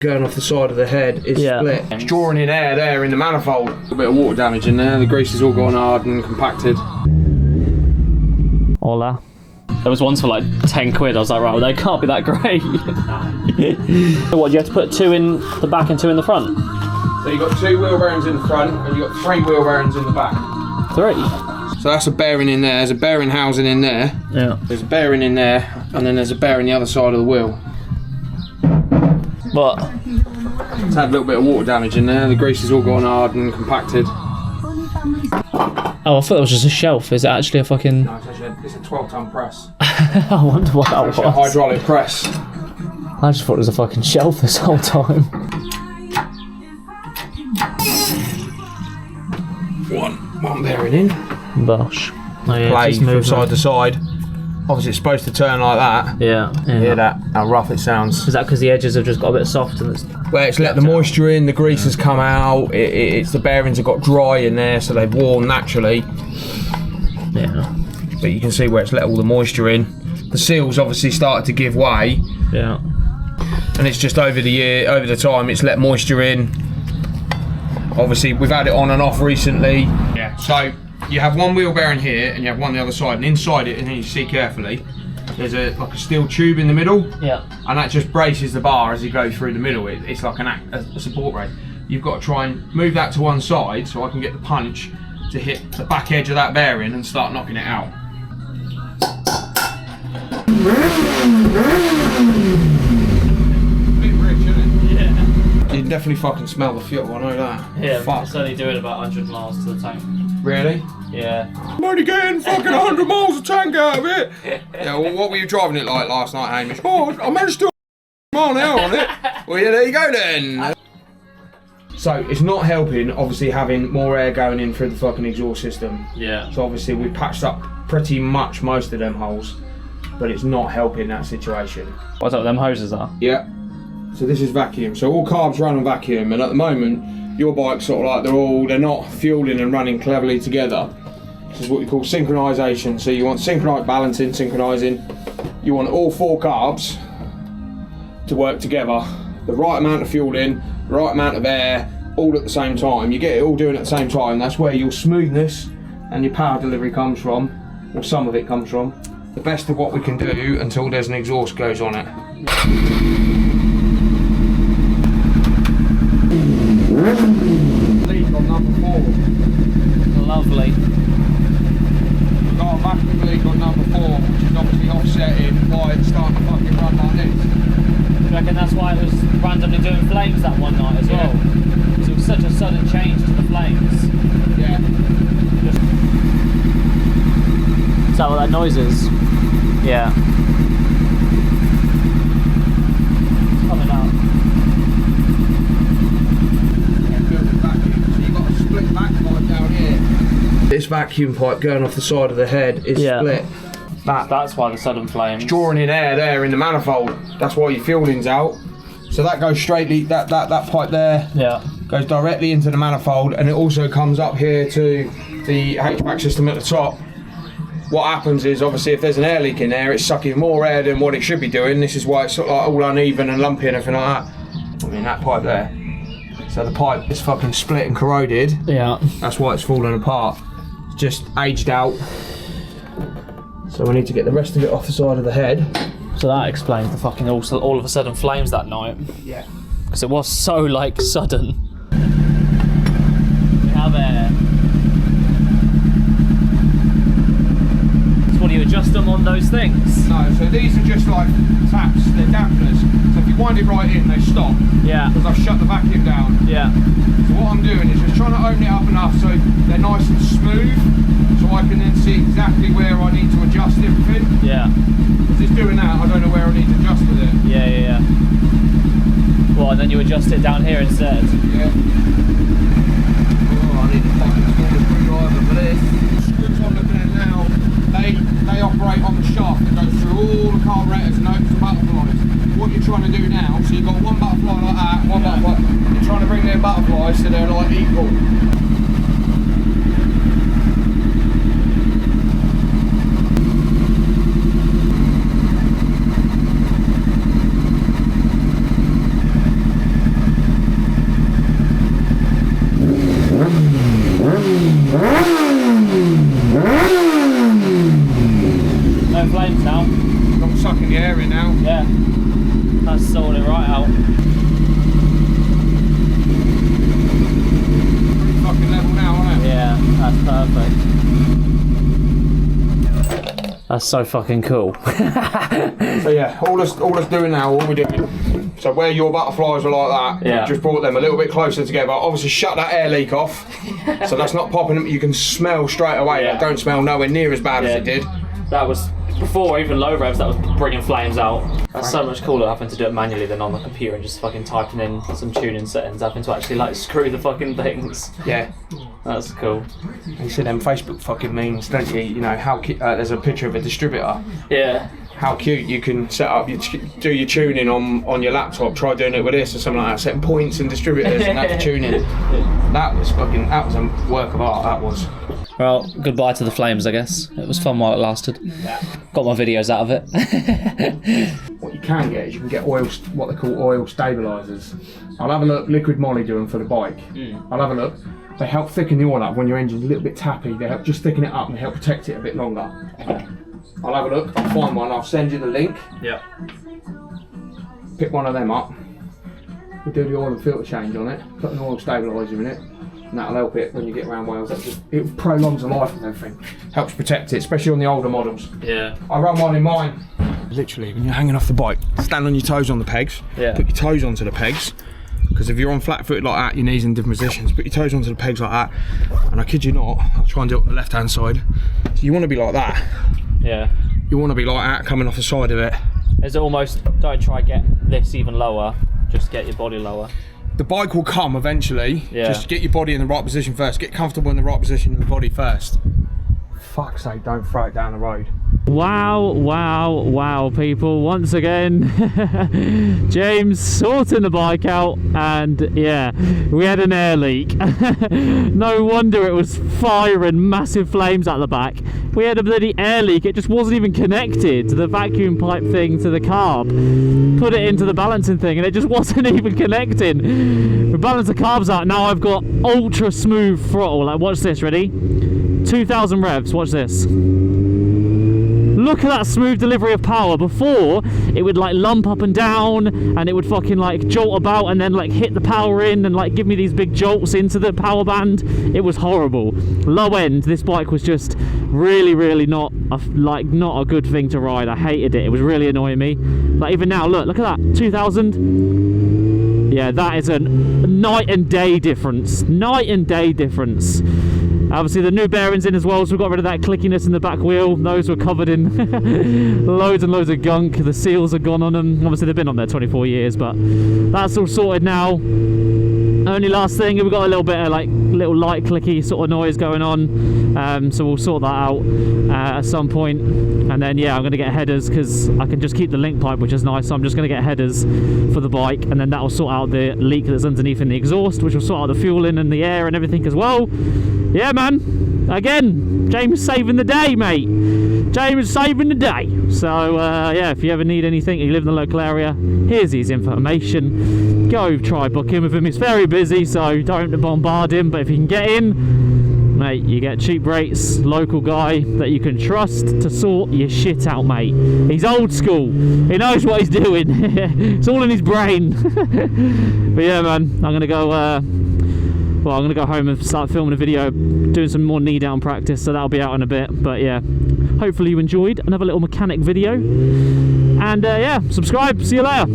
going off the side of the head is split. It's drawing in air there in the manifold. A bit of water damage in there. The grease has all gone hard and compacted. Hola. There was ones for like 10 quid. I was like, right, well, they can't be that great. So what, do you have to put 2 in the back and 2 in the front? So you've got 2 wheel bearings in the front and you've got 3 wheel bearings in the back. 3? So that's a bearing in there. There's a bearing housing in there. Yeah. There's a bearing in there and then there's a bearing the other side of the wheel. What? It's had a little bit of water damage in there. The grease has all gone hard and compacted. Oh, I thought it was just a shelf. Is it actually a fucking... No, it's a 12-ton press. I wonder what that was. A hydraulic press. I just thought it was a fucking shelf this whole time. One bearing in. Bosh. Oh, yeah, Play just from move side to side. Obviously it's supposed to turn like that. Yeah. You hear that? How rough it sounds. Is that because the edges have just got a bit soft and it's... Well, it's let the moisture in, the grease has come out, it's the bearings have got dry in there, so they've worn naturally. Yeah. But you can see where it's let all the moisture in. The seals obviously started to give way. Yeah. And it's just over the time, it's let moisture in. Obviously, we've had it on and off recently. Yeah. So you have one wheel bearing here, and you have one on the other side, and inside it, and then you see carefully, there's like a steel tube in the middle. Yeah. And that just braces the bar as you go through the middle. It's like a support brace. You've got to try and move that to one side so I can get the punch to hit the back edge of that bearing and start knocking it out. Bit rich, isn't it? Yeah. You can definitely fucking smell the fuel, I know that. Yeah, fuck. it's only doing about 100 miles to the tank. Really? Yeah. I'm only getting fucking 100 miles of tank out of it. Yeah, well, what were you driving it like last night, Hamish? Oh, I managed to do a mile an hour on it. Well, yeah, there you go then. So it's not helping, obviously, having more air going in through the fucking exhaust system. Yeah. So obviously we patched up pretty much most of them holes, but it's not helping that situation. What's up, them hoses are? Yeah. So this is vacuum. So all carbs run on vacuum, and at the moment, your bike's sort of like they're not fueling and running cleverly together. This is what we call synchronization. So you want synchronized balancing, synchronizing. You want all 4 carbs to work together. The right amount of fuel in, the right amount of air, all at the same time. You get it all doing at the same time. That's where your smoothness and your power delivery comes from, or some of it comes from. The best of what we can do until there's an exhaust goes on it. Leak on number 4. Lovely. We've got a vacuum leak on number 4, which is obviously offsetting why it's starting to fucking run like this. Do you reckon that's why it was randomly doing flames that one night as well? Because it was such a sudden change to the flames. Yeah. Is that what that noise is? Yeah. It's coming out. So you've got a split back pipe down here. This vacuum pipe going off the side of the head is split. That's why the sudden flames. Drawing in air there in the manifold. That's why your fueling's out. So that goes straightly, that pipe there goes directly into the manifold, and it also comes up here to the HVAC system at the top. What happens is, obviously, if there's an air leak in there, it's sucking more air than what it should be doing. This is why it's sort of like all uneven and lumpy and everything like that. I mean, that pipe there. So the pipe is fucking split and corroded. Yeah. That's why it's falling apart. It's just aged out. So we need to get the rest of it off the side of the head. So that explains the fucking all of a sudden flames that night. Yeah. Because it was so like sudden. We have air. So what do you adjust them on those things? No, so these are just like taps, they're dampeners. So if you wind it right in, they stop. Yeah. Because I've shut the vacuum down. Yeah. So what I'm doing is just trying to open it up enough so they're nice and smooth, so I can then see exactly where I need to adjust everything. Yeah. Because it's doing that, I don't know where I need to adjust with it. Yeah. Well, and then you adjust it down here instead. Yeah. Oh, I need to fucking smaller screwdriver for this. The screws I'm looking at now, they operate on the shaft that goes through all the carburetors and opens the butterflies. What you're trying to do now, so you've got one butterfly like that, one butterfly, you're trying to bring their butterflies so they're like equal. Pretty fucking level now, isn't it? Yeah, that's perfect. That's so fucking cool. So yeah, all that's doing now, all we're doing. So where your butterflies were like that, Yeah. just brought them a little bit closer together. Obviously shut that air leak off, so that's not popping them. You can smell straight away. Yeah. That don't smell nowhere near as bad as it did. That was before even low revs. That was bringing flames out. That's so much cooler having to do it manually than on the computer and just fucking typing in some tuning settings, having to actually like screw the fucking things. Yeah. That's cool. You see them Facebook fucking memes, don't you? You know how there's a picture of a distributor. Yeah. How cute you can set up, do your tuning on your laptop. Try doing it with this or something like that. Setting points and distributors and that's tuning. That was a work of art. That was. Well, goodbye to the flames, I guess. It was fun while it lasted. Got my videos out of it. What you can get is you can get oil, what they call oil stabilisers. I'll have a look. Liquid Molly do them for the bike. I'll have a look. They help thicken the oil up when your engine's a little bit tappy. They help just thicken it up and help protect it a bit longer. I'll have a look. I'll find one. I'll send you the link. Yeah. Pick one of them up. We'll do the oil and filter change on it. Put an oil stabiliser in it. And that'll help it when you get around Wales. It prolongs the life of everything. Helps protect it, especially on the older models. Yeah. I run one in mine. Literally, when you're hanging off the bike, stand on your toes on the pegs. Yeah. Put your toes onto the pegs. Because if you're on flat footed like that, your knees in different positions. Put your toes onto the pegs like that. And I kid you not, I'll try and do it on the left hand side. So you want to be like that. Yeah. You want to be like that, coming off the side of it. Is it almost, don't try get this even lower, just get your body lower. The bike will come eventually. Yeah. Just get your body in the right position first. Get comfortable in the right position in the body first. Fuck's sake, don't throw it down the road. Wow, wow, wow, people. Once again, James sorting the bike out, and yeah, we had an air leak. No wonder it was firing massive flames at the back. We had a bloody air leak. It just wasn't even connected to the vacuum pipe thing to the carb. Put it into the balancing thing, and it just wasn't even connecting. We balanced the carbs out. Now I've got ultra smooth throttle. Like, watch this. Ready? 2,000 revs. Watch this. Look at that smooth delivery of power. Before, it would like lump up and down, and it would fucking like jolt about and then like hit the power in and like give me these big jolts into the power band. It was horrible. Low end, this bike was just really not a good thing to ride. I hated it. It was really annoying me. Like even now, look at that, 2,000. Yeah, that is a night and day difference. Night and day difference. Obviously the new bearings in as well, so we got rid of that clickiness in the back wheel. Those were covered in loads and loads of gunk. The seals are gone on them. Obviously they've been on there 24 years, but that's all sorted now. Only last thing, we've got a little bit of like little light clicky sort of noise going on, so we'll sort that out at some point. And then yeah, I'm going to get headers because I can just keep the link pipe, which is nice. So I'm just going to get headers for the bike, and then that will sort out the leak that's underneath in the exhaust, which will sort out the fueling and the air and everything as well. Yeah, man. Again, James saving the day, mate. James saving the day. So yeah, if you ever need anything, you live in the local area, here's his information. Go try book in with him. He's very busy, so don't bombard him. But if you can get in, mate, you get cheap rates. Local guy that you can trust to sort your shit out, mate. He's old school. He knows what he's doing. It's all in his brain. But yeah, man, I'm gonna go. Well, I'm going to go home and start filming a video, doing some more knee down practice, so that'll be out in a bit. But yeah, hopefully you enjoyed another little mechanic video. And yeah, subscribe. See you later.